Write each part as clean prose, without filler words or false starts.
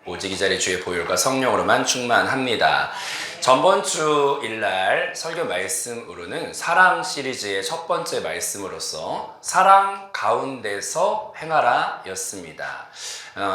오직 이 자리 주의 보혈과 성령으로만 충만합니다. 전번 주 일날 설교 말씀으로는 사랑 시리즈의 첫 번째 말씀으로서 사랑 가운데서 행하라 였습니다.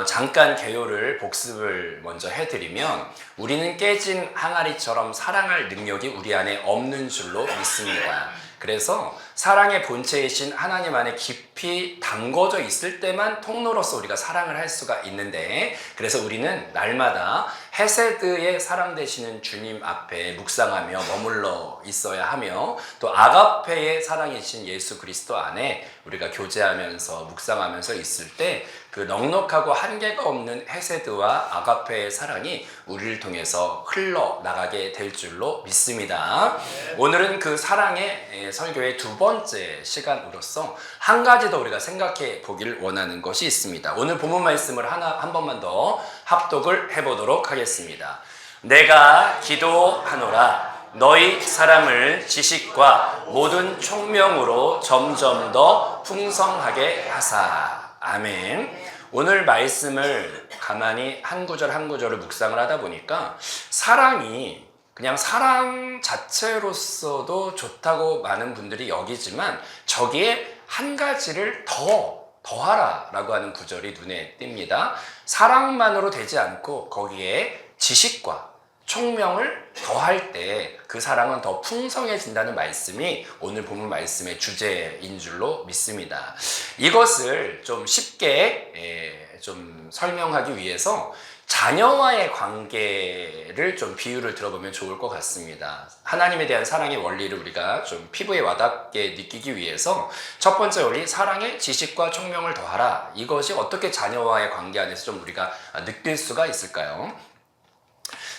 잠깐 개요를 복습을 먼저 해드리면 우리는 깨진 항아리처럼 사랑할 능력이 우리 안에 없는 줄로 믿습니다. 그래서 사랑의 본체이신 하나님 안에 깊이 담궈져 있을 때만 통로로서 우리가 사랑을 할 수가 있는데, 그래서 우리는 날마다 헤세드의 사랑 되시는 주님 앞에 묵상하며 머물러 있어야 하며, 또 아가페의 사랑이신 예수 그리스도 안에 우리가 교제하면서 묵상하면서 있을 때 그 넉넉하고 한계가 없는 헤세드와 아가페의 사랑이 우리를 통해서 흘러나가게 될 줄로 믿습니다. 오늘은 그 사랑의 설교의 두 번째 시간으로서 한 가지 더 우리가 생각해 보길 원하는 것이 있습니다. 오늘 본문 말씀을 한 번만 더 합독을 해보도록 하겠습니다. 내가 기도하노라. 너희 사람을 지식과 모든 총명으로 점점 더 풍성하게 하사. 아멘. 오늘 말씀을 가만히 한 구절 한 구절을 묵상을 하다 보니까 사랑이 그냥 사랑 자체로서도 좋다고 많은 분들이 여기지만 저기에 한 가지를 더하라 라고 하는 구절이 눈에 띕니다. 사랑만으로 되지 않고 거기에 지식과 총명을 더할 때 그 사랑은 더 풍성해진다는 말씀이 오늘 본문 말씀의 주제인 줄로 믿습니다. 이것을 좀 쉽게 좀 설명하기 위해서 자녀와의 관계를 좀 비유를 들어보면 좋을 것 같습니다. 하나님에 대한 사랑의 원리를 우리가 좀 피부에 와닿게 느끼기 위해서 첫 번째 원리, 사랑의 지식과 총명을 더하라. 이것이 어떻게 자녀와의 관계 안에서 좀 우리가 느낄 수가 있을까요?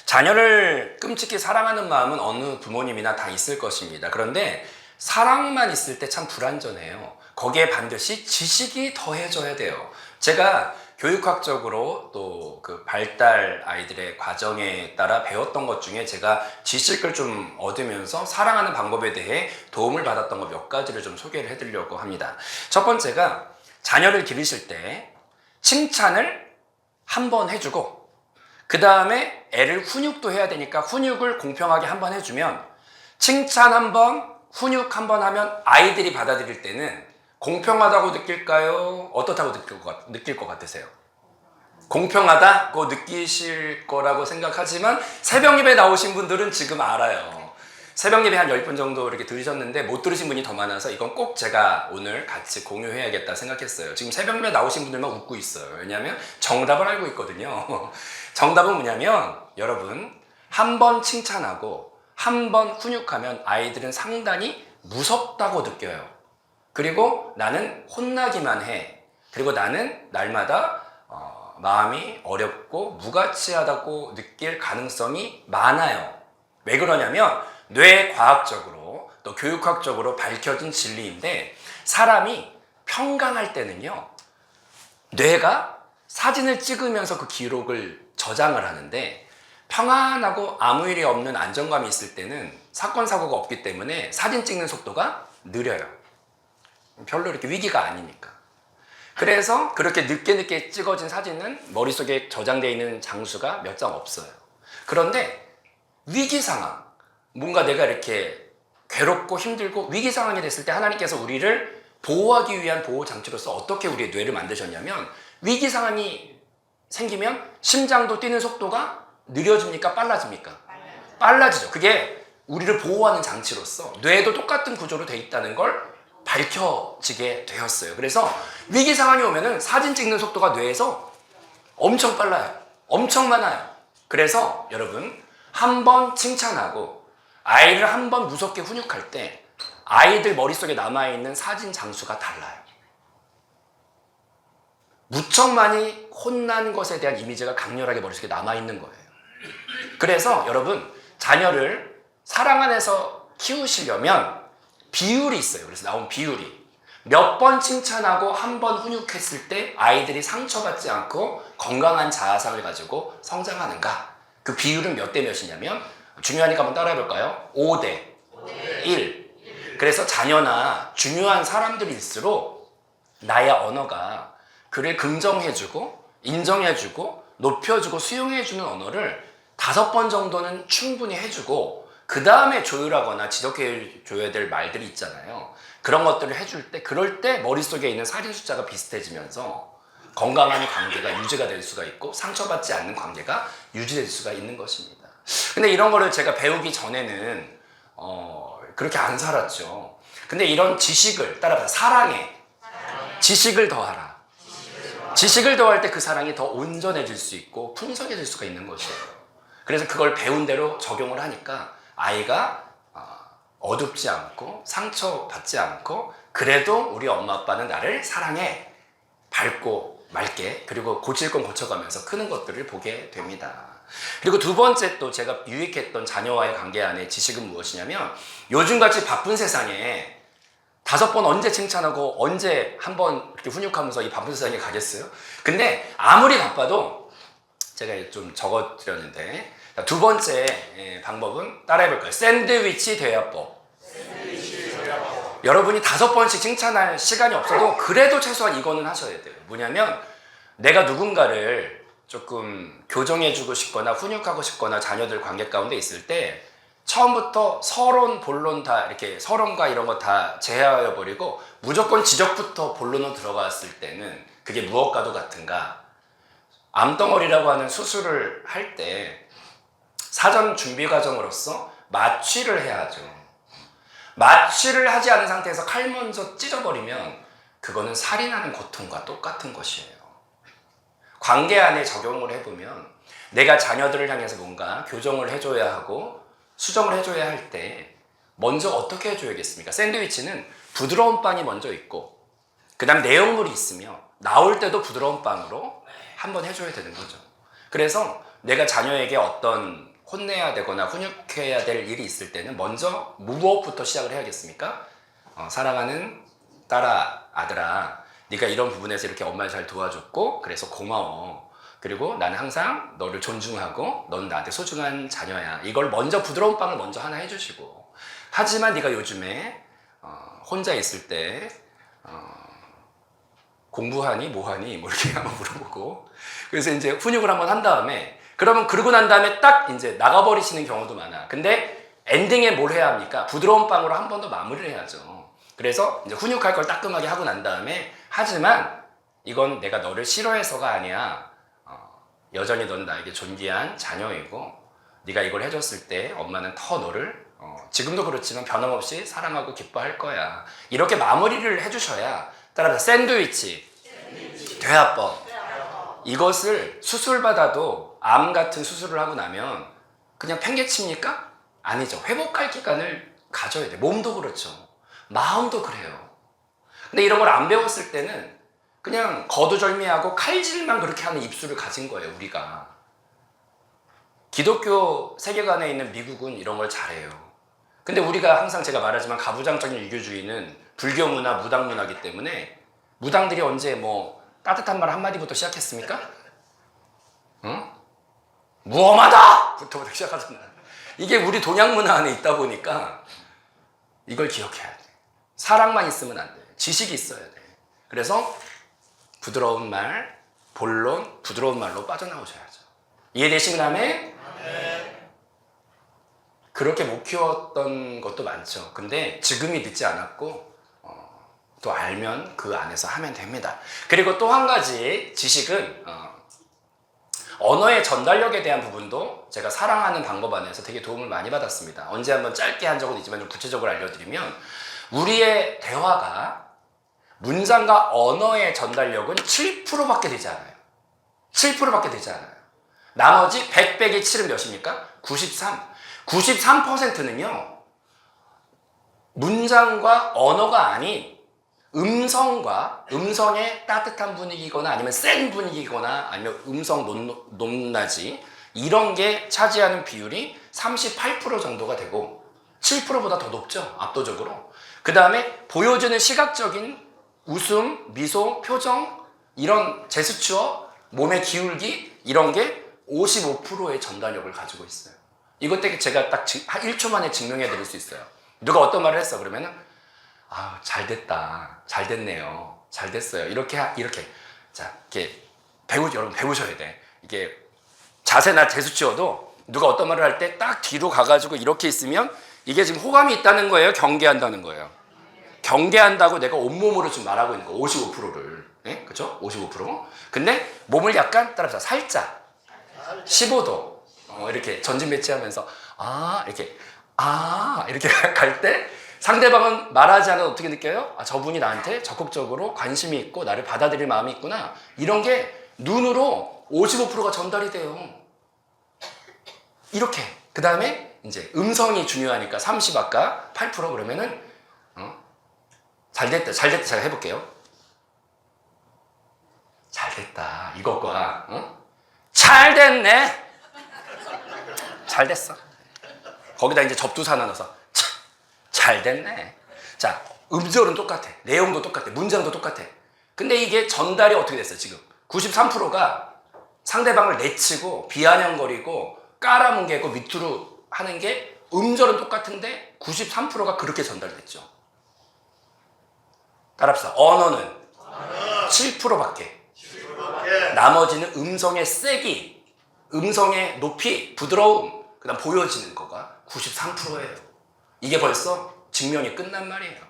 자녀를 끔찍히 사랑하는 마음은 어느 부모님이나 다 있을 것입니다. 그런데 사랑만 있을 때 참 불완전해요. 거기에 반드시 지식이 더해져야 돼요. 제가 교육학적으로 또 그 발달 아이들의 과정에 따라 배웠던 것 중에 제가 지식을 좀 얻으면서 사랑하는 방법에 대해 도움을 받았던 것 몇 가지를 좀 소개를 해드리려고 합니다. 첫 번째가 자녀를 기르실 때 칭찬을 한 번 해주고 그 다음에 애를 훈육도 해야 되니까 훈육을 공평하게 한 번 해주면 칭찬 한 번, 훈육 한 번 하면 아이들이 받아들일 때는 공평하다고 느낄까요? 어떻다고 느낄 것 같으세요? 공평하다고 느끼실 거라고 생각하지만 새벽 예배 나오신 분들은 지금 알아요. 새벽 예배 한 10분 정도 이렇게 들으셨는데 못 들으신 분이 더 많아서 이건 꼭 제가 오늘 같이 공유해야겠다 생각했어요. 지금 새벽 예배 나오신 분들만 웃고 있어요. 왜냐하면 정답을 알고 있거든요. 정답은 뭐냐면 여러분, 한 번 칭찬하고 한 번 훈육하면 아이들은 상당히 무섭다고 느껴요. 그리고 나는 혼나기만 해. 그리고 나는 날마다 마음이 어렵고 무가치하다고 느낄 가능성이 많아요. 왜 그러냐면 뇌과학적으로 또 교육학적으로 밝혀진 진리인데, 사람이 평강할 때는요, 뇌가 사진을 찍으면서 그 기록을 저장을 하는데, 평안하고 아무 일이 없는 안정감이 있을 때는 사건 사고가 없기 때문에 사진 찍는 속도가 느려요. 별로 이렇게 위기가 아니니까. 그래서 그렇게 늦게 찍어진 사진은 머릿속에 저장되어 있는 장수가 몇 장 없어요. 그런데 위기 상황, 뭔가 내가 이렇게 괴롭고 힘들고 위기 상황이 됐을 때 하나님께서 우리를 보호하기 위한 보호 장치로서 어떻게 우리의 뇌를 만드셨냐면, 위기 상황이 생기면 심장도 뛰는 속도가 느려집니까? 빨라집니까? 빨라지죠. 그게 우리를 보호하는 장치로서 뇌도 똑같은 구조로 돼 있다는 걸 밝혀지게 되었어요. 그래서 위기 상황이 오면은 사진 찍는 속도가 뇌에서 엄청 빨라요. 엄청 많아요. 그래서 여러분, 한 번 칭찬하고 아이를 한 번 무섭게 훈육할 때 아이들 머릿속에 남아있는 사진 장수가 달라요. 무척 많이 혼난 것에 대한 이미지가 강렬하게 머릿속에 남아있는 거예요. 그래서 여러분, 자녀를 사랑 안에서 키우시려면 비율이 있어요. 그래서 나온 비율이 몇 번 칭찬하고 한 번 훈육했을 때 아이들이 상처받지 않고 건강한 자아상을 가지고 성장하는가, 그 비율은 몇 대 몇이냐면, 중요하니까 한번 따라해 볼까요? 5대 1. 그래서 자녀나 중요한 사람들일수록 나의 언어가 그를 긍정해주고 인정해주고 높여주고 수용해주는 언어를 5번 정도는 충분히 해주고 그 다음에 조율하거나 지적해줘야 될 말들이 있잖아요. 그런 것들을 해줄 때 그럴 때 머릿속에 있는 살인 숫자가 비슷해지면서 건강한 관계가 유지가 될 수가 있고 상처받지 않는 관계가 유지될 수가 있는 것입니다. 근데 이런 거를 제가 배우기 전에는 그렇게 안 살았죠. 근데 이런 지식을 따라서 사랑해. 지식을 더하라. 지식을 더할 때 그 사랑이 더 온전해질 수 있고 풍성해질 수가 있는 것이에요. 그래서 그걸 배운 대로 적용을 하니까 아이가 어둡지 않고 상처받지 않고 그래도 우리 엄마 아빠는 나를 사랑해. 밝고 맑게 그리고 고칠 건 고쳐가면서 크는 것들을 보게 됩니다. 그리고 두 번째 또 제가 유익했던 자녀와의 관계 안에 지식은 무엇이냐면 요즘같이 바쁜 세상에 5번 언제 칭찬하고 언제 한번 이렇게 훈육하면서 이 바쁜 세상에 가겠어요? 근데 아무리 바빠도 제가 좀 적어드렸는데 두 번째 방법은 따라해볼까요? 샌드위치 대화법. 여러분이 5번씩 칭찬할 시간이 없어도 그래도 최소한 이거는 하셔야 돼요. 뭐냐면 내가 누군가를 조금 교정해주고 싶거나 훈육하고 싶거나 자녀들 관계 가운데 있을 때 처음부터 서론, 본론 다 이렇게 서론과 이런 거 다 제하여 버리고 무조건 지적부터 본론으로 들어갔을 때는 그게 무엇과도 같은가? 암덩어리라고 하는 수술을 할 때 사전 준비 과정으로서 마취를 해야 하죠. 마취를 하지 않은 상태에서 칼 먼저 찢어버리면 그거는 살인하는 고통과 똑같은 것이에요. 관계 안에 적용을 해보면 내가 자녀들을 향해서 뭔가 교정을 해줘야 하고 수정을 해줘야 할 때 먼저 어떻게 해줘야겠습니까? 샌드위치는 부드러운 빵이 먼저 있고 그 다음 내용물이 있으며 나올 때도 부드러운 빵으로 한번 해줘야 되는 거죠. 그래서 내가 자녀에게 어떤 혼내야 되거나 훈육해야 될 일이 있을 때는 먼저 무엇부터 시작을 해야겠습니까? 사랑하는 딸아, 아들아, 네가 이런 부분에서 이렇게 엄마를 잘 도와줬고 그래서 고마워. 그리고 나는 항상 너를 존중하고 넌 나한테 소중한 자녀야. 이걸 먼저 부드러운 빵을 먼저 하나 해주시고 하지만 네가 요즘에 혼자 있을 때 공부하니 뭐하니 뭐 이렇게 한번 물어보고 그래서 이제 훈육을 한번 한 다음에 그러면 그러고 난 다음에 딱 이제 나가버리시는 경우도 많아. 근데 엔딩에 뭘 해야 합니까? 부드러운 빵으로 한 번 더 마무리를 해야죠. 그래서 이제 훈육할 걸 따끔하게 하고 난 다음에 하지만 이건 내가 너를 싫어해서가 아니야. 여전히 넌 나에게 존귀한 자녀이고 네가 이걸 해줬을 때 엄마는 더 너를 지금도 그렇지만 변함없이 사랑하고 기뻐할 거야. 이렇게 마무리를 해주셔야 따라서 샌드위치 대화법 이것을 수술받아도 암 같은 수술을 하고 나면 그냥 팽개칩니까? 아니죠. 회복할 기간을 가져야 돼. 몸도 그렇죠. 마음도 그래요. 근데 이런 걸 안 배웠을 때는 그냥 거두절미하고 칼질만 그렇게 하는 입술을 가진 거예요, 우리가. 기독교 세계관에 있는 미국은 이런 걸 잘해요. 근데 우리가 항상 제가 말하지만 가부장적인 유교주의는 불교 문화, 무당 문화이기 때문에 무당들이 언제 뭐 따뜻한 말 한마디부터 시작했습니까? 응? 무엄하다! 부터부터 시작하잖아. 이게 우리 동양 문화 안에 있다 보니까 이걸 기억해야 돼. 사랑만 있으면 안 돼. 지식이 있어야 돼. 그래서 부드러운 말, 본론, 부드러운 말로 빠져나오셔야죠. 이해되시나요? 그렇게 못 키웠던 것도 많죠. 근데 지금이 늦지 않았고 또 알면 그 안에서 하면 됩니다. 그리고 또 한 가지 지식은 언어의 전달력에 대한 부분도 제가 사랑하는 방법 안에서 되게 도움을 많이 받았습니다. 언제 한번 짧게 한 적은 있지만 좀 구체적으로 알려드리면 우리의 대화가 문장과 언어의 전달력은 7%밖에 되지 않아요. 7%밖에 되지 않아요. 나머지 100 빼기 7은 몇입니까? 93. 93%는요. 문장과 언어가 아닌 음성의 따뜻한 분위기거나 아니면 센 분위기거나 아니면 음성 높낮이 이런 게 차지하는 비율이 38% 정도가 되고 7%보다 더 높죠. 압도적으로. 그 다음에 보여주는 시각적인 웃음, 미소, 표정 이런 제스처, 몸의 기울기 이런 게 55%의 전달력을 가지고 있어요. 이것 때문에 제가 딱 1초 만에 증명해 드릴 수 있어요. 누가 어떤 말을 했어 그러면은 잘 됐다, 잘 됐네요, 잘 됐어요. 이렇게 자 이렇게 여러분 배우셔야 돼. 이게 자세나 제수치어도 누가 어떤 말을 할 때 딱 뒤로 가가지고 이렇게 있으면 이게 지금 호감이 있다는 거예요? 경계한다는 거예요? 경계한다고 내가 온몸으로 지금 말하고 있는 거 55%를. 네? 그죠? 55%. 근데 몸을 약간 따라서 살짝 15도 이렇게 전진 배치하면서 이렇게 갈 때 상대방은 말하지 않아도 어떻게 느껴요? 아, 저분이 나한테 적극적으로 관심이 있고 나를 받아들일 마음이 있구나. 이런 게 눈으로 55%가 전달이 돼요. 이렇게. 그 다음에 이제 음성이 중요하니까 30 아까 8% 그러면은 잘됐다 제가 해볼게요. 잘됐다 이것과 잘됐네 잘됐어. 거기다 이제 접두사 하나 넣어서 잘됐네. 자, 음절은 똑같아. 내용도 똑같아. 문장도 똑같아. 근데 이게 전달이 어떻게 됐어요? 지금 93%가 상대방을 내치고 비아냥거리고 깔아뭉개고 밑으로 하는 게 음절은 똑같은데 93%가 그렇게 전달됐죠. 따라합시다. 언어는 7%밖에. 나머지는 음성의 세기, 음성의 높이, 부드러움, 그 다음 보여지는 거가 93%예요. 이게 벌써 직면이 끝난 말이에요.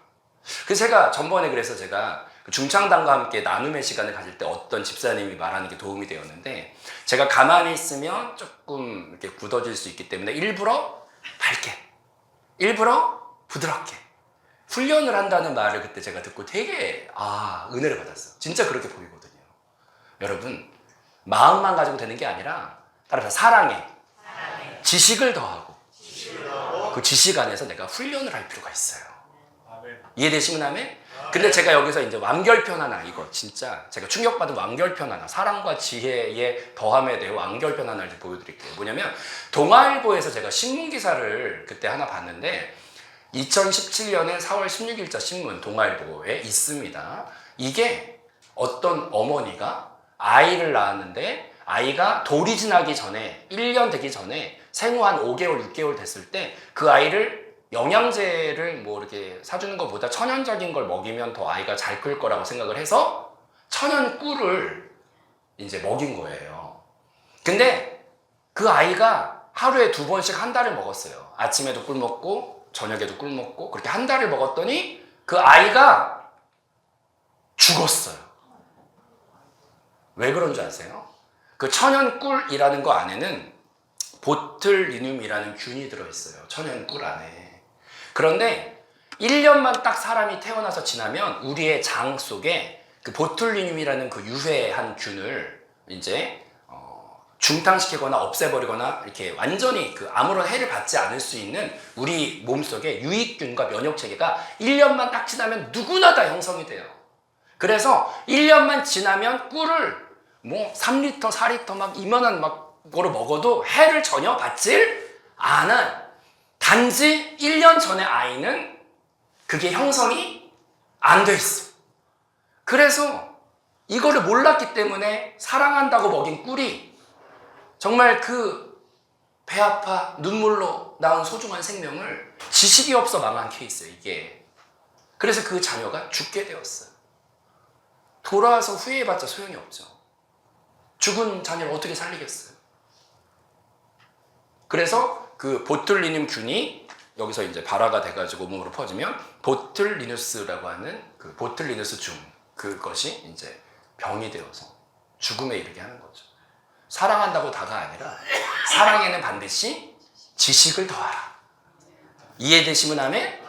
그래서 제가 전번에 제가 중창단과 함께 나눔의 시간을 가질 때 어떤 집사님이 말하는 게 도움이 되었는데, 제가 가만히 있으면 조금 이렇게 굳어질 수 있기 때문에 일부러 밝게, 일부러 부드럽게 훈련을 한다는 말을 그때 제가 듣고 되게 은혜를 받았어요. 진짜 그렇게 보이거든요. 여러분, 마음만 가지고 되는 게 아니라 따라서 사랑에 지식을 더하고 그 지식 안에서 내가 훈련을 할 필요가 있어요. 이해되시면 아멘? 근데 제가 여기서 이제 완결편 하나, 이거 진짜 제가 충격받은 완결편 하나, 사랑과 지혜의 더함에 대해 완결편 하나를 보여드릴게요. 뭐냐면 동아일보에서 제가 신문기사를 그때 하나 봤는데 2017년에 4월 16일자 신문 동아일보에 있습니다. 이게 어떤 어머니가 아이를 낳았는데 아이가 돌이 지나기 전에 1년 되기 전에 생후 한 5개월, 6개월 됐을 때 그 아이를 영양제를 뭐 이렇게 사주는 것보다 천연적인 걸 먹이면 더 아이가 잘 클 거라고 생각을 해서 천연 꿀을 이제 먹인 거예요. 근데 그 아이가 하루에 2번씩 한 달을 먹었어요. 아침에도 꿀 먹고 저녁에도 꿀 먹고 그렇게 한 달을 먹었더니 그 아이가 죽었어요. 왜 그런 줄 아세요? 그 천연 꿀이라는 거 안에는 보틀리눔이라는 균이 들어있어요. 천연 꿀 안에. 그런데 1년만 딱 사람이 태어나서 지나면 우리의 장 속에 그 보툴리눔이라는 그 유해한 균을 이제 중탕시키거나 없애버리거나 이렇게 완전히 그 아무런 해를 받지 않을 수 있는 우리 몸속에 유익균과 면역체계가 1년만 딱 지나면 누구나 다 형성이 돼요. 그래서 1년만 지나면 꿀을 뭐 3리터, 4리터 막 이만한 막 거로 먹어도 해를 전혀 받질 않아. 단지 1년 전에 아이는 그게 형성이 안 돼 있어. 그래서 이거를 몰랐기 때문에 사랑한다고 먹인 꿀이 정말 그 배 아파 눈물로 낳은 소중한 생명을 지식이 없어 망한 케이스예요, 이게. 그래서 그 자녀가 죽게 되었어요. 돌아와서 후회해봤자 소용이 없죠. 죽은 자녀를 어떻게 살리겠어요? 그래서 그 보툴리눔 균이 여기서 이제 발화가 돼가지고 몸으로 퍼지면 보툴리누스라고 하는 그 보툴리누스 중, 그것이 이제 병이 되어서 죽음에 이르게 하는 거죠. 사랑한다고 다가 아니라 사랑에는 반드시 지식을 더하라. 이해되시면 아멘?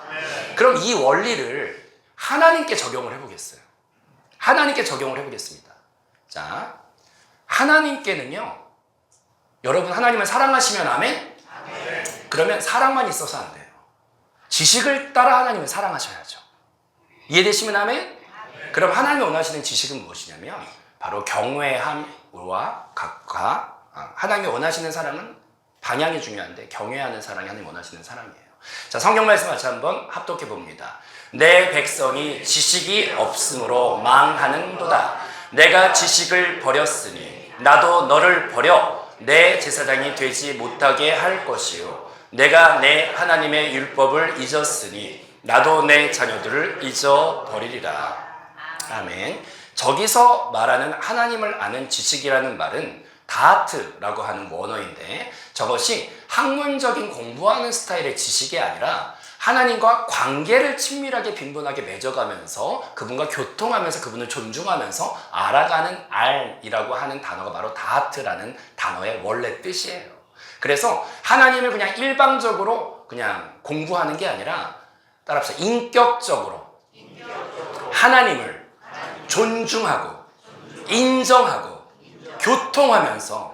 그럼 이 원리를 하나님께 적용을 해보겠어요. 하나님께 적용을 해보겠습니다. 자, 하나님께는요, 여러분 하나님을 사랑하시면 아멘? 그러면 사랑만 있어서 안 돼요. 지식을 따라 하나님을 사랑하셔야죠. 이해되시면 아멘? 그럼 하나님이 원하시는 지식은 무엇이냐면 바로 경외함과 각과 하나님이 원하시는 사랑은 방향이 중요한데 경외하는 사랑이 하나님이 원하시는 사랑이에요. 자, 성경 말씀 같이 한번 합독해 봅니다. 내 백성이 지식이 없으므로 망하는도다. 내가 지식을 버렸으니 나도 너를 버려 내 제사장이 되지 못하게 할 것이요 내가 내 하나님의 율법을 잊었으니 나도 내 자녀들을 잊어버리리라. 아멘. 저기서 말하는 하나님을 아는 지식이라는 말은 다하트라고 하는 원어인데 저것이 학문적인 공부하는 스타일의 지식이 아니라 하나님과 관계를 친밀하게 빈번하게 맺어가면서 그분과 교통하면서 그분을 존중하면서 알아가는 알이라고 하는 단어가 바로 다하트라는 단어의 원래 뜻이에요. 그래서 하나님을 그냥 일방적으로 그냥 공부하는 게 아니라 따라합시다. 인격적으로 하나님을 존중하고 인정하고 교통하면서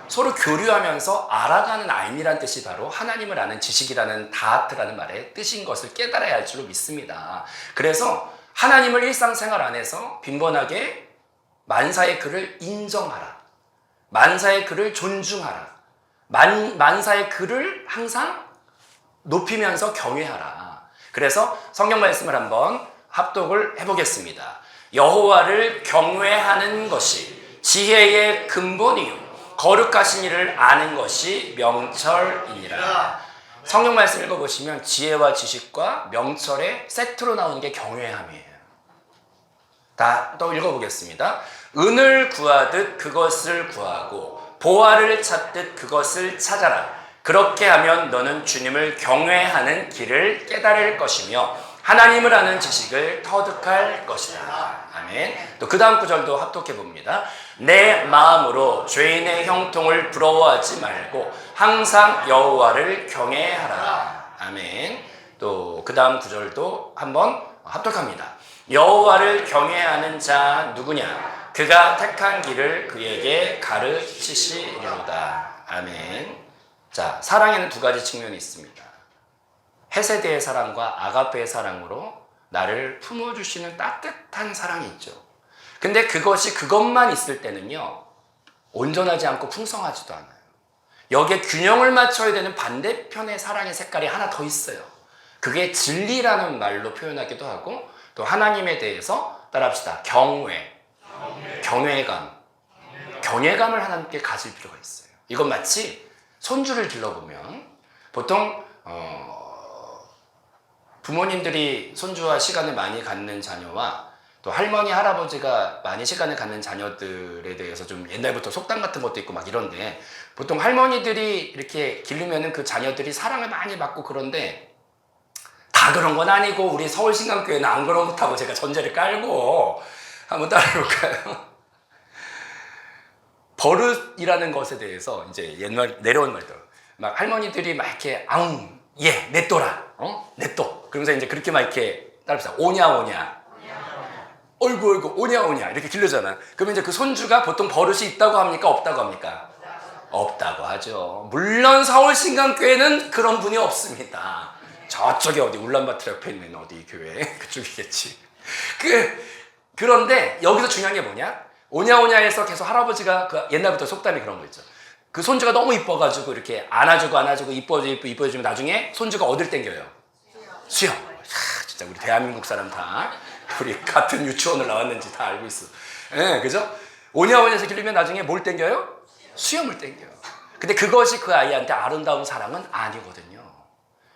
서로 교류하면서 알아가는 알미란 뜻이 바로 하나님을 아는 지식이라는 다하트라는 말의 뜻인 것을 깨달아야 할 줄로 믿습니다. 그래서 하나님을 일상생활 안에서 빈번하게 만사의 그를 인정하라. 만사의 그를 존중하라. 만사의 그를 항상 높이면서 경외하라. 그래서 성경 말씀을 한번 합독을 해보겠습니다. 여호와를 경외하는 것이 지혜의 근본이요 거룩하신 이를 아는 것이 명철이니라. 성경 말씀 읽어보시면 지혜와 지식과 명철의 세트로 나오는 게 경외함이에요. 다 또 읽어보겠습니다. 은을 구하듯 그것을 구하고 보화를 찾듯 그것을 찾아라. 그렇게 하면 너는 주님을 경외하는 길을 깨달을 것이며 하나님을 아는 지식을 터득할 것이다. 아멘. 또 그 다음 구절도 합독해 봅니다. 내 마음으로 죄인의 형통을 부러워하지 말고 항상 여호와를 경외하라. 아멘. 또 그 다음 구절도 한번 합독합니다. 여호와를 경외하는 자 누구냐? 그가 택한 길을 그에게 가르치시리로다. 아멘. 자, 사랑에는 두 가지 측면이 있습니다. 헤세드의 사랑과 아가페의 사랑으로 나를 품어주시는 따뜻한 사랑이 있죠. 근데 그것만 있을 때는요, 온전하지 않고 풍성하지도 않아요. 여기에 균형을 맞춰야 되는 반대편의 사랑의 색깔이 하나 더 있어요. 그게 진리라는 말로 표현하기도 하고, 또 하나님에 대해서 따라합시다. 경외감을 하나님께 가질 필요가 있어요. 이건 마치 손주를 길러보면 보통 부모님들이 손주와 시간을 많이 갖는 자녀와 또 할머니, 할아버지가 많이 시간을 갖는 자녀들에 대해서 좀 옛날부터 속담 같은 것도 있고 막 이런데 보통 할머니들이 이렇게 기르면은 그 자녀들이 사랑을 많이 받고 그런데 다 그런 건 아니고 우리 서울신강교회는 안 그렇다고 제가 전제를 깔고 한번 따라해볼까요? 버릇이라는 것에 대해서 이제 옛날 내려온 말들 막 할머니들이 막 이렇게 아웅 예 냅둬라 냅둬 그러면서 이제 그렇게 막 이렇게 따라합시다 오냐 어이구 오냐 이렇게 길르잖아. 그러면 이제 그 손주가 보통 버릇이 있다고 합니까 없다고 합니까? 없다고 하죠. 물론 서울신강교회는 그런 분이 없습니다. 저쪽에 어디 울란바토르 옆에 있는 어디 교회 그쪽이겠지. 그런데 여기서 중요한 게 뭐냐? 오냐에서 계속 할아버지가 그 옛날부터 속담이 그런 거 있죠. 그 손주가 너무 이뻐가지고 이렇게 안아주고 이뻐해주면 나중에 손주가 어딜 땡겨요? 수영. 진짜 우리 대한민국 사람 다 우리 같은 유치원을 나왔는지 다 알고 있어. 예, 그죠? 오냐에서 길리면 나중에 뭘 땡겨요? 수염을 땡겨요. 근데 그것이 그 아이한테 아름다운 사랑은 아니거든요.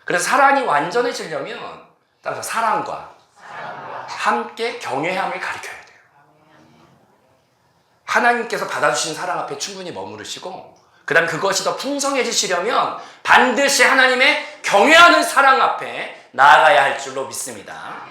그래서 사랑이 완전해지려면 따라서 사랑과 함께 경외함을 가르쳐야 돼요. 하나님께서 받아주신 사랑 앞에 충분히 머무르시고 그 다음 그것이 더 풍성해지시려면 반드시 하나님의 경외하는 사랑 앞에 나아가야 할 줄로 믿습니다.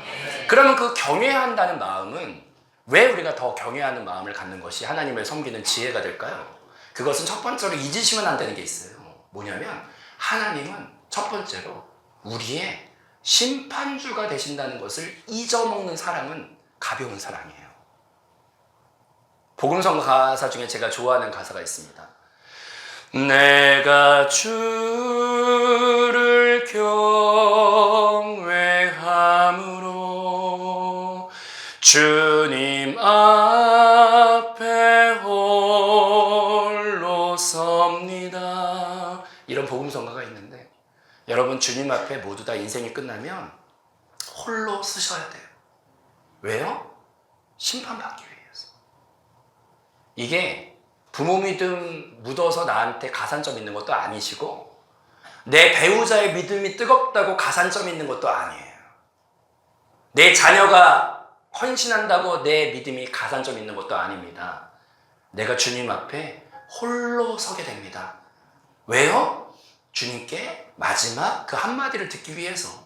그러면 그 경외한다는 마음은 왜 우리가 더 경외하는 마음을 갖는 것이 하나님을 섬기는 지혜가 될까요? 그것은 첫 번째로 잊으시면 안 되는 게 있어요. 뭐냐면 하나님은 첫 번째로 우리의 심판주가 되신다는 것을 잊어먹는 사랑은 가벼운 사랑이에요. 복음성 가사 중에 제가 좋아하는 가사가 있습니다. 내가 주를 경외함으로 주님 앞에 홀로 섭니다. 이런 복음성가가 있는데 여러분 주님 앞에 모두 다 인생이 끝나면 홀로 쓰셔야 돼요. 왜요? 심판받기 위해서. 이게 부모 믿음 묻어서 나한테 가산점 있는 것도 아니시고 내 배우자의 믿음이 뜨겁다고 가산점 있는 것도 아니에요. 내 자녀가 헌신한다고 내 믿음이 가산점 있는 것도 아닙니다. 내가 주님 앞에 홀로 서게 됩니다. 왜요? 주님께 마지막 그 한마디를 듣기 위해서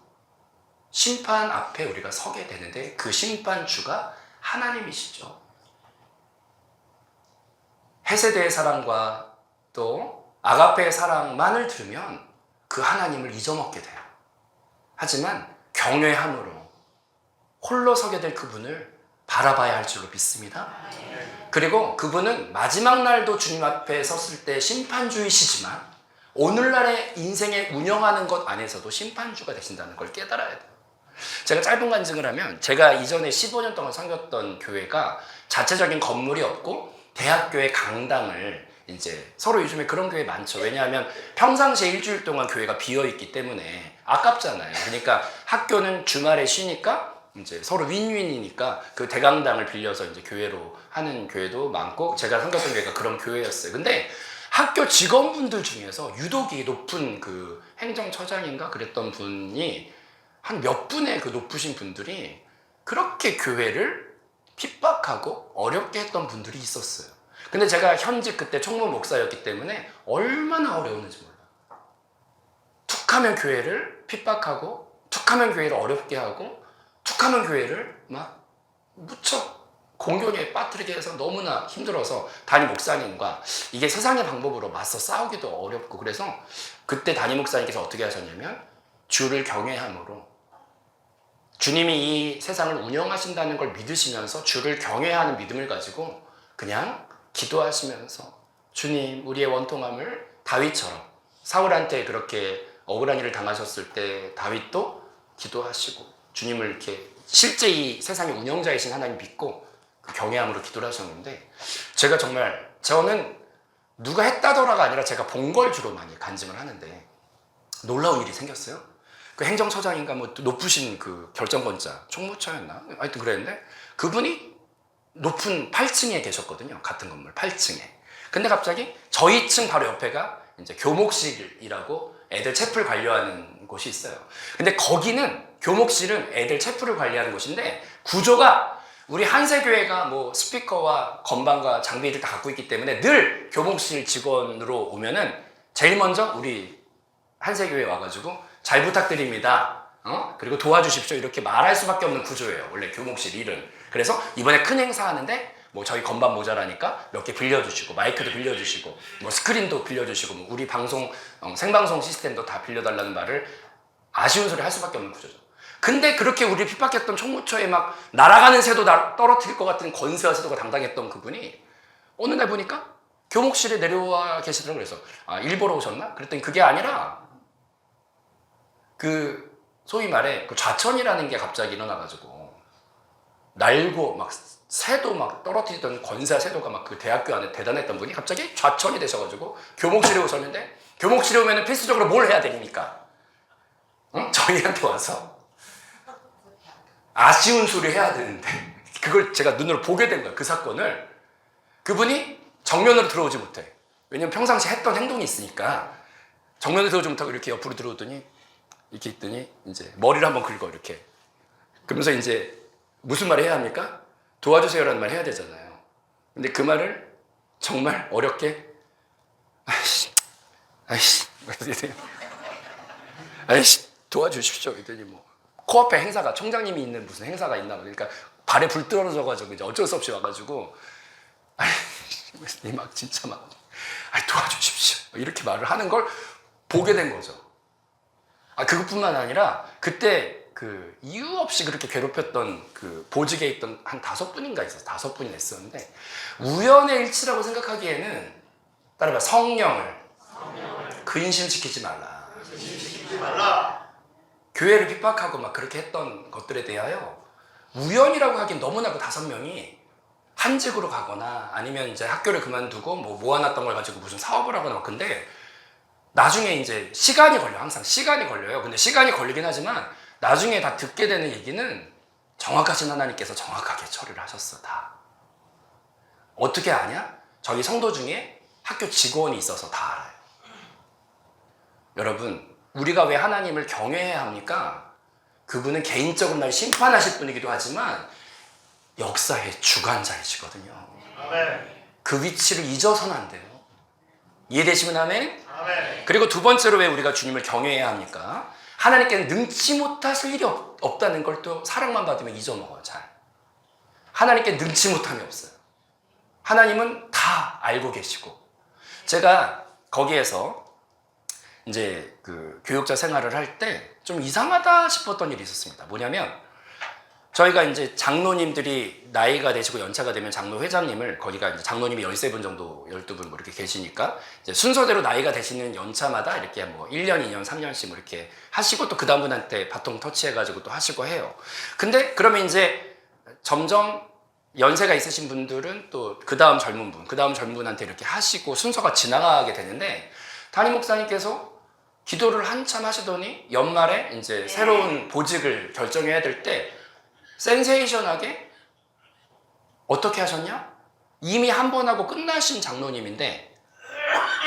심판 앞에 우리가 서게 되는데 그 심판주가 하나님이시죠. 헤세드의 사랑과 또 아가페의 사랑만을 들으면 그 하나님을 잊어먹게 돼요. 하지만 경외함으로 홀로 서게 될 그분을 바라봐야 할 줄로 믿습니다. 그리고 그분은 마지막 날도 주님 앞에 섰을 때 심판주이시지만 오늘날의 인생에 운영하는 것 안에서도 심판주가 되신다는 걸 깨달아야 돼요. 제가 짧은 간증을 하면 제가 이전에 15년 동안 섬겼던 교회가 자체적인 건물이 없고 대학교의 강당을 이제 서로 요즘에 그런 교회 많죠. 왜냐하면 평상시에 일주일 동안 교회가 비어있기 때문에 아깝잖아요. 그러니까 학교는 주말에 쉬니까 이제 서로 윈윈이니까 그 대강당을 빌려서 이제 교회로 하는 교회도 많고 제가 섬겼던 교회가 그런 교회였어요. 근데 학교 직원분들 중에서 유독이 높은 그 행정처장인가 그랬던 분이 한 몇 분의 그 높으신 분들이 그렇게 교회를 핍박하고 어렵게 했던 분들이 있었어요. 근데 제가 현직 그때 총무 목사였기 때문에 얼마나 어려웠는지 몰라요. 툭하면 교회를 핍박하고 툭하면 교회를 어렵게 하고 툭하면 교회를 막 무척 공경에 빠뜨리게 해서 너무나 힘들어서 담임 목사님과 이게 세상의 방법으로 맞서 싸우기도 어렵고 그래서 그때 담임 목사님께서 어떻게 하셨냐면 주를 경외함으로 주님이 이 세상을 운영하신다는 걸 믿으시면서 주를 경외하는 믿음을 가지고 그냥 기도하시면서 주님 우리의 원통함을 다윗처럼 사울한테 그렇게 억울한 일을 당하셨을 때 다윗도 기도하시고 주님을 이렇게 실제 이 세상의 운영자이신 하나님 믿고 그 경외함으로 기도를 하셨는데 제가 정말 저는 누가 했다더라가 아니라 제가 본 걸 주로 많이 간증을 하는데 놀라운 일이 생겼어요. 그 행정처장인가 뭐 높으신 그 결정권자 총무처였나 하여튼 그랬는데 그분이 높은 8층에 계셨거든요. 같은 건물 8층에. 근데 갑자기 저희 층 바로 옆에가 이제 교목실이라고 애들 채플 관리하는 곳이 있어요. 근데 거기는 교목실은 애들 채플을 관리하는 곳인데 구조가 우리 한세교회가 뭐 스피커와 건반과 장비를 다 갖고 있기 때문에 늘 교목실 직원으로 오면은 제일 먼저 우리 한세교회 와가지고 잘 부탁드립니다. 그리고 도와주십시오. 이렇게 말할 수밖에 없는 구조예요. 원래 교목실 일은. 그래서 이번에 큰 행사 하는데 뭐 저희 건반 모자라니까 몇 개 빌려주시고 마이크도 빌려주시고 뭐 스크린도 빌려주시고 뭐 우리 방송 생방송 시스템도 다 빌려달라는 말을 아쉬운 소리 할 수밖에 없는 구조죠. 근데 그렇게 우리 핍박했던 총무처에 막 날아가는 새도 떨어뜨릴 것 같은 권세와 세도가 당당했던 그분이 어느 날 보니까 교목실에 내려와 계시더라고요. 그래서 일보러 오셨나? 그랬더니 그게 아니라 그 소위 말해 그 좌천이라는 게 갑자기 일어나가지고 날고 막 새도 막 떨어뜨리던 권세와 세도가 막 그 대학교 안에 대단했던 분이 갑자기 좌천이 되셔가지고 교목실에 오셨는데 교목실에 오면 필수적으로 뭘 해야 됩니까? 저희한테 와서 아쉬운 소리 해야 되는데 그걸 제가 눈으로 보게 된 거예요. 그 사건을. 그분이 정면으로 들어오지 못해. 왜냐면 평상시 했던 행동이 있으니까 정면으로 들어오지 못하고 이렇게 옆으로 들어오더니 이렇게 있더니 이제 머리를 한번 긁어 이렇게. 그러면서 이제 무슨 말을 해야 합니까? 도와주세요라는 말 해야 되잖아요. 근데 그 말을 정말 어렵게 아이씨 도와주십시오. 이랬더니 뭐 코앞에 행사가 총장님이 있는 무슨 행사가 있나 그러니까 발에 불 떨어져가지고 이제 어쩔 수 없이 와가지고 막 진짜 막 도와주십시오 이렇게 말을 하는 걸 보게 된 거죠. 그것뿐만 아니라 그때 그 이유 없이 그렇게 괴롭혔던 그 보직에 있던 한 5분인가 있었어요. 5분이나 있었는데 우연의 일치라고 생각하기에는 따라봐 성령을 근심시키지 말라. 교회를 핍박하고 막 그렇게 했던 것들에 대하여 우연이라고 하긴 너무나 그 5명이 한직으로 가거나 아니면 이제 학교를 그만두고 뭐 모아놨던 걸 가지고 무슨 사업을 하거나 막 근데 나중에 이제 시간이 걸려. 항상 시간이 걸려요. 근데 시간이 걸리긴 하지만 나중에 다 듣게 되는 얘기는 정확하신 하나님께서 정확하게 처리를 하셨어. 다. 어떻게 아냐? 저희 성도 중에 학교 직원이 있어서 다 알아요. 여러분 우리가 왜 하나님을 경외해야 합니까? 그분은 개인적으로 날 심판하실 분이기도 하지만 역사의 주관자이시거든요. 그 위치를 잊어서는 안 돼요. 이해되시면 아멘? 아멘. 그리고 두 번째로 왜 우리가 주님을 경외해야 합니까? 하나님께는 능치 못하실 일이 없다는 걸 또 사랑만 받으면 잊어먹어요. 잘. 하나님께 능치 못함이 없어요. 하나님은 다 알고 계시고. 제가 거기에서 이제 그 교육자 생활을 할 때 좀 이상하다 싶었던 일이 있었습니다. 뭐냐면 저희가 이제 장로님들이 나이가 되시고 연차가 되면 장로 회장님을, 거기가 이제 장로님이 13분 정도 12분 뭐 이렇게 계시니까 이제 순서대로 나이가 되시는 연차마다 이렇게 뭐 1년, 2년, 3년씩 뭐 이렇게 하시고 또 그 다음 분한테 바통 터치해가지고 또 하시고 해요. 근데 그러면 이제 점점 연세가 있으신 분들은 또 그 다음 젊은 분, 그 다음 젊은 분한테 이렇게 하시고 순서가 지나가게 되는데, 담임 목사님께서 기도를 한참 하시더니 연말에 이제 새로운 보직을 결정해야 될 때 센세이션하게 어떻게 하셨냐? 이미 한 번 하고 끝나신 장로님인데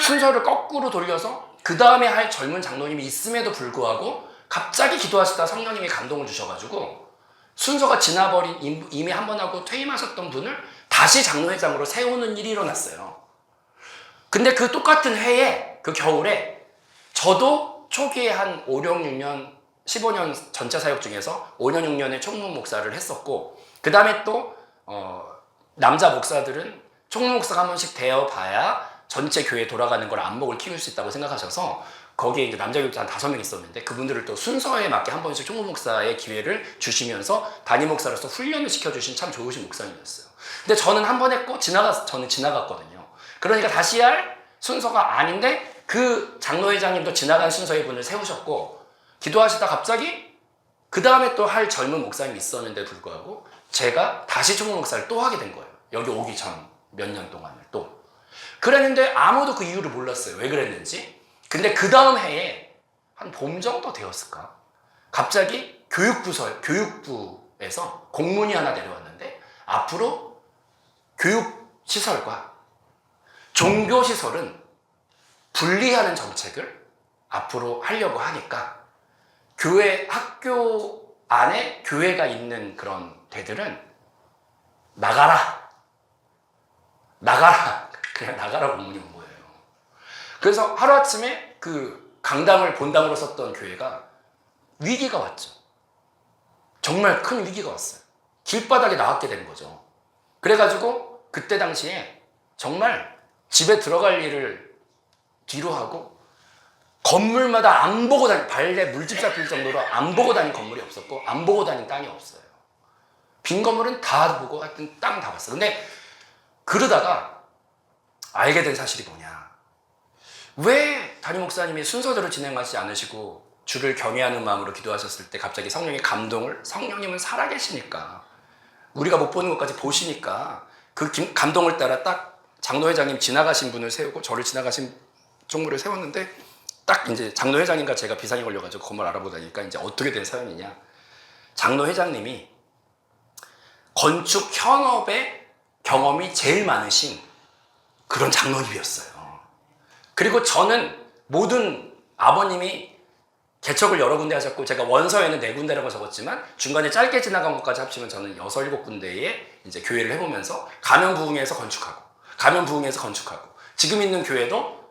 순서를 거꾸로 돌려서 그 다음에 할 젊은 장로님이 있음에도 불구하고 갑자기 기도하시다 성령님이 감동을 주셔가지고 순서가 지나버린 이미 한 번 하고 퇴임하셨던 분을 다시 장로회장으로 세우는 일이 일어났어요. 근데 그 똑같은 해에, 그 겨울에 저도 초기에 한 5, 6, 6년 15년 전체 사역 중에서 5년, 6년의 총무 목사를 했었고, 그 다음에 또 남자 목사들은 총무 목사가 한 번씩 되어봐야 전체 교회 돌아가는 걸 안목을 키울 수 있다고 생각하셔서 거기에 이제 남자 교육자 한 5명 있었는데 그분들을 또 순서에 맞게 한 번씩 총무 목사의 기회를 주시면서 담임 목사로서 훈련을 시켜주신 참 좋으신 목사님이었어요. 근데 저는 한 번 했고 저는 지나갔거든요. 그러니까 다시 할 순서가 아닌데 그 장로회장님도 지나간 순서의 분을 세우셨고, 기도하시다 갑자기 그 다음에 또 할 젊은 목사님이 있었는데 불구하고 제가 다시 총무 목사를 또 하게 된 거예요. 여기 오기 전 몇 년 동안을 또. 그랬는데 아무도 그 이유를 몰랐어요. 왜 그랬는지. 근데 그 다음 해에 한 봄 정도 되었을까? 갑자기 교육부에서 공문이 하나 내려왔는데 앞으로 교육시설과 종교시설은 분리하는 정책을 앞으로 하려고 하니까 교회, 학교 안에 교회가 있는 그런 데들은 나가라. 그냥 나가라 공문이 온 거예요. 그래서 하루아침에 그 강당을 본당으로 썼던 교회가 위기가 왔죠. 정말 큰 위기가 왔어요. 길바닥에 나왔게 된 거죠. 그래가지고 그때 당시에 정말 집에 들어갈 일을 뒤로 하고 건물마다 안 보고 발레 물집 잡힐 정도로 안 보고 다닌 건물이 없었고 안 보고 다닌 땅이 없어요. 빈 건물은 다 보고 하여튼 땅 다 봤어요. 근데 그러다가 알게 된 사실이 뭐냐. 왜 담임 목사님이 순서대로 진행하지 않으시고 주를 경외하는 마음으로 기도하셨을 때 갑자기 성령의 감동을, 성령님은 살아계시니까 우리가 못 보는 것까지 보시니까 그 감동을 따라 딱 장로회장님 지나가신 분을 세우고 저를 지나가신 총무를 세웠는데 딱 이제 장로회장님과 제가 비상이 걸려가지고 건물 알아보다니까 이제 어떻게 된 사연이냐. 장로회장님이 건축 현업의 경험이 제일 많으신 그런 장로님이었어요. 그리고 저는 모든 아버님이 개척을 여러 군데 하셨고 제가 원서에는 4군데라고 적었지만 중간에 짧게 지나간 것까지 합치면 저는 6, 7군데의 이제 교회를 해보면서 가면 부흥해서 건축하고 가면 부흥해서 건축하고 지금 있는 교회도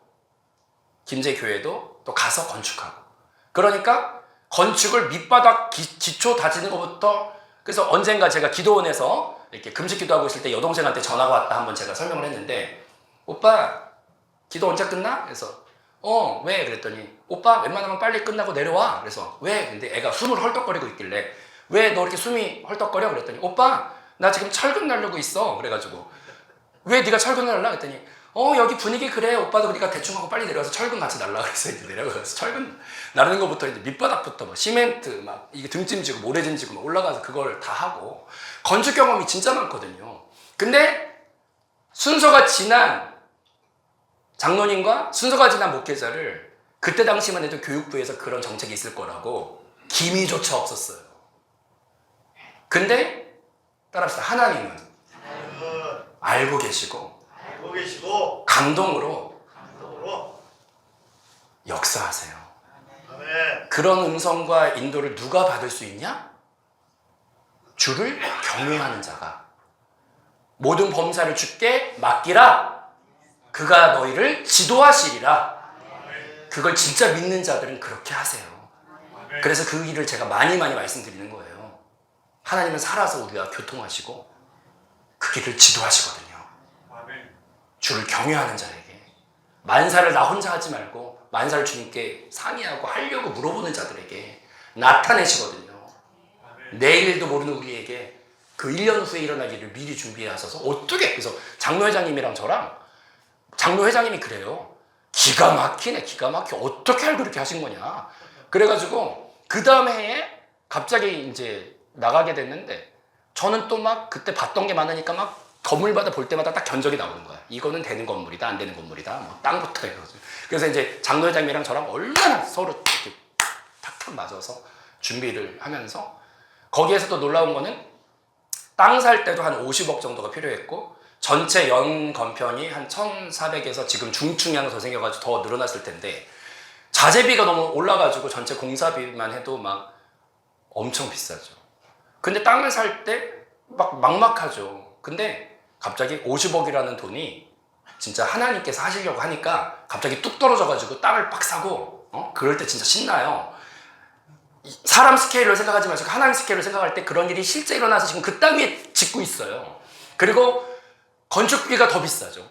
김제 교회도 또 가서 건축하고, 그러니까 건축을 밑바닥 기초 다지는 것부터. 그래서 언젠가 제가 기도원에서 이렇게 금식 기도하고 있을 때 여동생한테 전화가 왔다 한번 제가 설명을 했는데, 오빠 기도 언제 끝나? 그래서 왜? 그랬더니 오빠 웬만하면 빨리 끝나고 내려와. 그래서 왜? 근데 애가 숨을 헐떡거리고 있길래 왜 너 이렇게 숨이 헐떡거려? 그랬더니 오빠 나 지금 철근 날르고 있어. 그래가지고 왜 네가 철근을 날라? 그랬더니 여기 분위기 그래. 오빠도 그러니까 대충 하고 빨리 내려와서 철근 같이 날라. 그래서 이제 내려가서 철근 나르는 것부터 이제 밑바닥부터 막 시멘트 막 이게 등짐지고 모래짐지고 막 올라가서 그걸 다 하고 건축 경험이 진짜 많거든요. 근데 순서가 지난 장로님과 순서가 지난 목회자를 그때 당시만 해도 교육부에서 그런 정책이 있을 거라고 기미조차 없었어요. 근데 따라합시다. 하나님은 알고 계시고 감동으로 역사하세요. 그런 음성과 인도를 누가 받을 수 있냐? 주를 경외하는 자가. 모든 범사를 주께 맡기라. 그가 너희를 지도하시리라. 그걸 진짜 믿는 자들은 그렇게 하세요. 그래서 그 일을 제가 많이 말씀드리는 거예요. 하나님은 살아서 우리와 교통하시고 그 길을 지도하시거든요. 주를 경외하는 자에게, 만사를 나 혼자 하지 말고 만사를 주님께 상의하고 하려고 물어보는 자들에게 나타내시거든요. 내일도 모르는 우리에게 그 1년 후에 일어날 일을 미리 준비해 하셔서 어떻게, 그래서 장로회장님이랑 저랑, 장로회장님이 그래요. 기가 막히네, 기가 막혀. 어떻게 알고 그렇게 하신 거냐. 그래가지고 그 다음 해에 갑자기 이제 나가게 됐는데, 저는 또 막 그때 봤던 게 많으니까 막 건물마다 볼 때마다 딱 견적이 나오는 거야. 이거는 되는 건물이다, 안 되는 건물이다, 뭐 땅부터 해가지고. 그래서 이제 장로회장님이랑 저랑 얼마나 서로 이렇게 탁탁 맞아서 준비를 하면서, 거기에서 또 놀라운 거는 땅 살 때도 한 50억 정도가 필요했고, 전체 연 건편이 한 1,400에서 지금 중충이 하나 더 생겨가지고 더 늘어났을 텐데, 자재비가 너무 올라가지고 전체 공사비만 해도 막 엄청 비싸죠. 근데 땅을 살 때 막 막막하죠. 근데 갑자기 50억이라는 돈이 진짜 하나님께서 하시려고 하니까 갑자기 뚝 떨어져가지고 땅을 빡 사고, 그럴 때 진짜 신나요. 사람 스케일을 생각하지 마시고 하나님 스케일을 생각할 때 그런 일이 실제 일어나서 지금 그 땅 위에 짓고 있어요. 그리고 건축비가 더 비싸죠.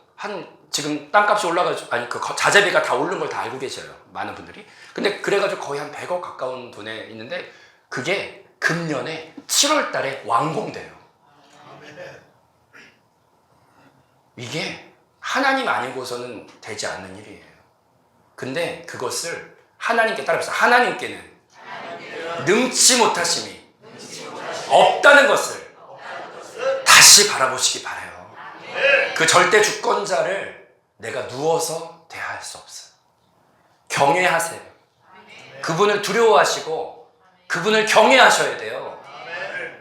지금 땅값이 올라가지고, 아니 그 자재비가 다 오른 걸 다 알고 계셔요, 많은 분들이. 근데 그래가지고 거의 한 100억 가까운 돈에 있는데, 그게 금년에 7월 달에 완공돼요. 이게 하나님 아니고서는 되지 않는 일이에요. 근데 그것을 하나님께 따라서, 하나님께는 능치 못하심이 없다는 것을 다시 바라보시기 바라요. 그 절대 주권자를 내가 누워서 대할 수 없어요. 경외하세요. 그분을 두려워하시고 그분을 경외하셔야 돼요.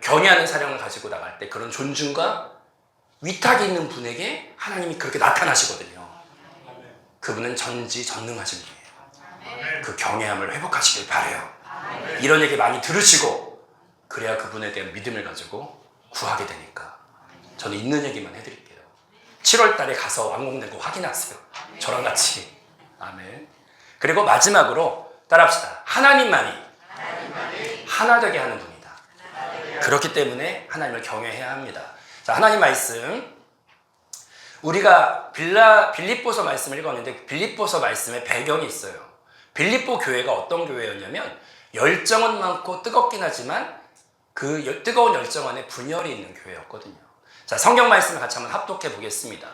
경외하는 사랑을 가지고 나갈 때 그런 존중과 위탁이 있는 분에게 하나님이 그렇게 나타나시거든요. 그분은 전지전능하신 분이에요. 그 경외함을 회복하시길 바라요. 이런 얘기 많이 들으시고, 그래야 그분에 대한 믿음을 가지고 구하게 되니까. 저는 있는 얘기만 해드릴게요. 7월 달에 가서 완공된 거 확인하세요. 저랑 같이. 아멘. 그리고 마지막으로 따라합시다. 하나님만이 하나 되게 하는 분이다. 그렇기 때문에 하나님을 경외해야 합니다. 자, 하나님 말씀. 우리가 빌립보서 말씀을 읽었는데, 빌립보서 말씀에 배경이 있어요. 빌립보 교회가 어떤 교회였냐면, 열정은 많고 뜨겁긴 하지만 그 뜨거운 열정 안에 분열이 있는 교회였거든요. 자, 성경 말씀을 같이 한번 합독해 보겠습니다.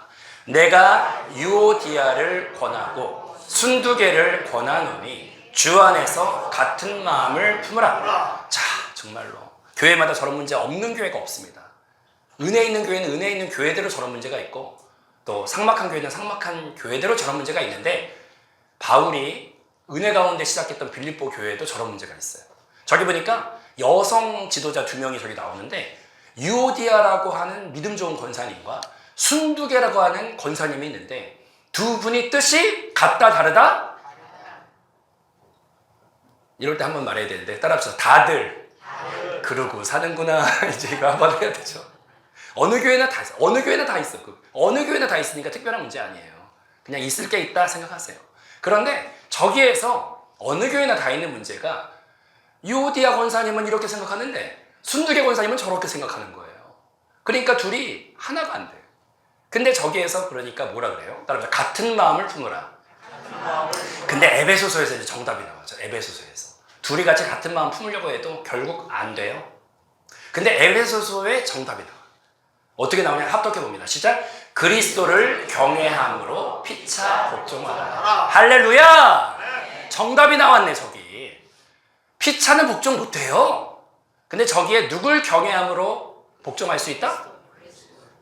내가 유오디아를 권하고 순두개를 권하노니 주 안에서 같은 마음을 품으라. 자, 정말로 교회마다 저런 문제 없는 교회가 없습니다. 은혜 있는 교회는 은혜 있는 교회대로 저런 문제가 있고, 또 삭막한 교회는 삭막한 교회대로 저런 문제가 있는데, 바울이 은혜 가운데 시작했던 빌립보 교회에도 저런 문제가 있어요. 저기 보니까 여성 지도자 2명이 저기 나오는데, 유오디아라고 하는 믿음 좋은 권사님과 순두개라고 하는 권사님이 있는데, 두 분이 뜻이 같다 다르다? 이럴 때 한번 말해야 되는데, 따라합시다. 다들 그러고 사는구나. 이제 이거 한번 해야 되죠. 어느 교회나 다 있어. 어느 교회나 다 있어. 어느 교회나 다 있으니까 특별한 문제 아니에요. 그냥 있을 게 있다 생각하세요. 그런데 저기에서 어느 교회나 다 있는 문제가, 유오디아 권사님은 이렇게 생각하는데 순두개 권사님은 저렇게 생각하는 거예요. 그러니까 둘이 하나가 안 돼요. 근데 저기에서 그러니까 뭐라 그래요? 따라서 같은 마음을 품으라. 근데 에베소서에서 이제 정답이 나오죠. 에베소서에서 둘이 같이 같은 마음 품으려고 해도 결국 안 돼요. 근데 에베소서에 정답이 나와요. 어떻게 나오냐? 합독해 봅니다. 시작. 그리스도를 경외함으로 피차 복종하라. 할렐루야! 정답이 나왔네. 저기 피차는 복종 못해요. 근데 저기에 누굴 경외함으로 복종할 수 있다?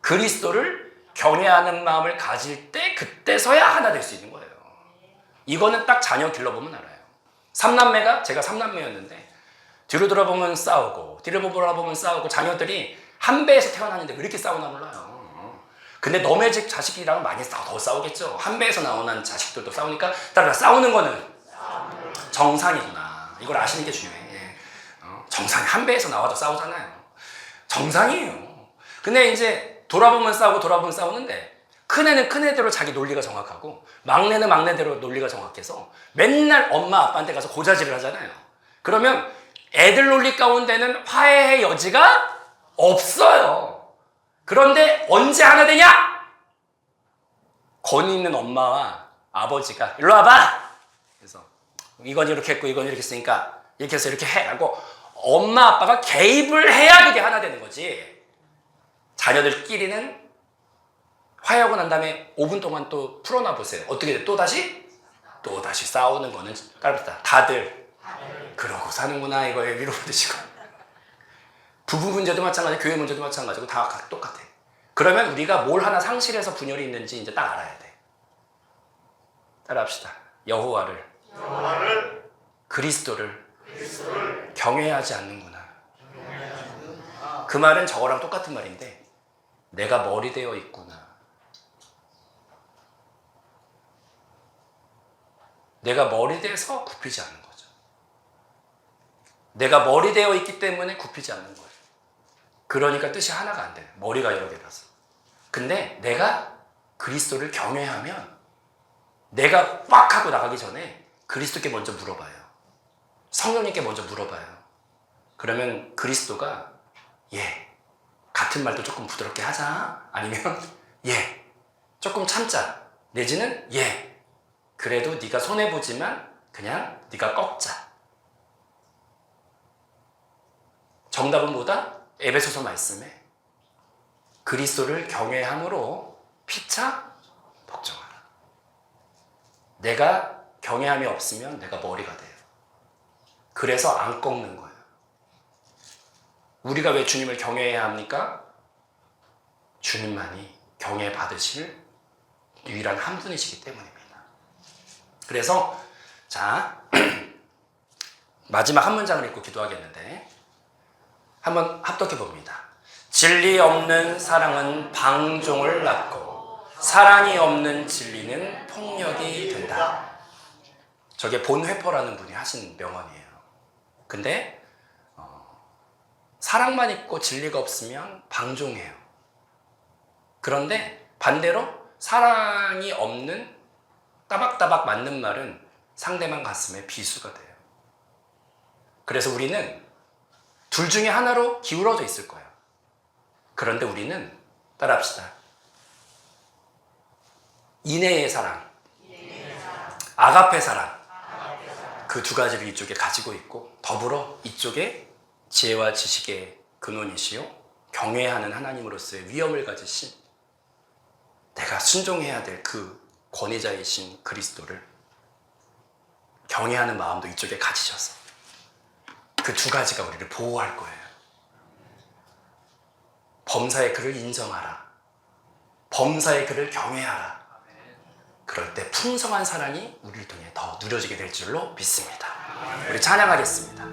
그리스도를 경외하는 마음을 가질 때, 그때서야 하나 될 수 있는 거예요. 이거는 딱 자녀 길러보면 알아요. 3남매가, 제가 3남매였는데 뒤로 돌아보면 싸우고 뒤로 돌아보면 싸우고, 자녀들이 한 배에서 태어나는데 왜 이렇게 싸우나 몰라요. 근데 너네 집 자식이랑 많이 더 싸우겠죠. 한 배에서 나오는 자식들도 싸우니까, 따라 싸우는 거는 정상이구나. 이걸 아시는 게 중요해. 정상이 한 배에서 나와도 싸우잖아요. 정상이에요. 근데 이제 돌아보면 싸우고 돌아보면 싸우는데, 큰애는 큰애대로 자기 논리가 정확하고 막내는 막내대로 논리가 정확해서 맨날 엄마 아빠한테 가서 고자질을 하잖아요. 그러면 애들 논리 가운데는 화해의 여지가 없어요. 그런데 언제 하나 되냐? 권위 있는 엄마와 아버지가 일로 와봐. 그래서 이건 이렇게 했고 이건 이렇게 했으니까 이렇게 해서 이렇게 해 하고 엄마 아빠가 개입을 해야 그게 하나 되는 거지. 자녀들끼리는 화해하고 난 다음에 5분 동안 또 풀어놔 보세요. 어떻게 돼? 또다시 싸우는 거는 까르다. 다들 그러고 사는구나. 이거에 위로 받으시고. 부부 문제도 마찬가지, 교회 문제도 마찬가지고 다 똑같아. 그러면 우리가 뭘 하나 상실해서 분열이 있는지 이제 딱 알아야 돼. 따라합시다. 여호와를 그리스도를 경외하지 않는구나. 그 말은 저거랑 똑같은 말인데 내가 머리 되어 있구나. 내가 머리 되어서 굽히지 않는 거죠. 내가 머리 되어 있기 때문에 굽히지 않는 거예요. 그러니까 뜻이 하나가 안 돼요. 머리가 여러 개라서. 근데 내가 그리스도를 경외하면 내가 빡 하고 나가기 전에 그리스도께 먼저 물어봐요. 성령님께 먼저 물어봐요. 그러면 그리스도가 같은 말도 조금 부드럽게 하자. 아니면 조금 참자. 내지는 그래도 네가 손해보지만 그냥 네가 꺾자. 정답은 뭐다? 에베소서 말씀에 그리스도를 경외함으로 피차 복종하라. 내가 경외함이 없으면 내가 머리가 돼요. 그래서 안 꺾는 거예요. 우리가 왜 주님을 경외해야 합니까? 주님만이 경외받으실 유일한 한 분이시기 때문입니다. 그래서 자 마지막 한 문장을 읽고 기도하겠는데 한번 합독해 봅니다. 진리 없는 사랑은 방종을 낳고 사랑이 없는 진리는 폭력이 된다. 저게 본회퍼라는 분이 하신 명언이에요. 근데 사랑만 있고 진리가 없으면 방종해요. 그런데 반대로 사랑이 없는 따박따박 맞는 말은 상대방 가슴에 비수가 돼요. 그래서 우리는 둘 중에 하나로 기울어져 있을 거예요. 그런데 우리는 따라합시다. 인내의 사랑, 아가페 사랑, 그 두 가지를 이쪽에 가지고 있고 더불어 이쪽에 지혜와 지식의 근원이시요 경외하는 하나님으로서의 위엄을 가지신 내가 순종해야 될 그 권위자이신 그리스도를 경외하는 마음도 이쪽에 가지셔서 그 두 가지가 우리를 보호할 거예요. 범사의 그를 인정하라. 범사의 그를 경외하라. 그럴 때 풍성한 사랑이 우리를 통해 더 누려지게 될 줄로 믿습니다. 우리 찬양하겠습니다.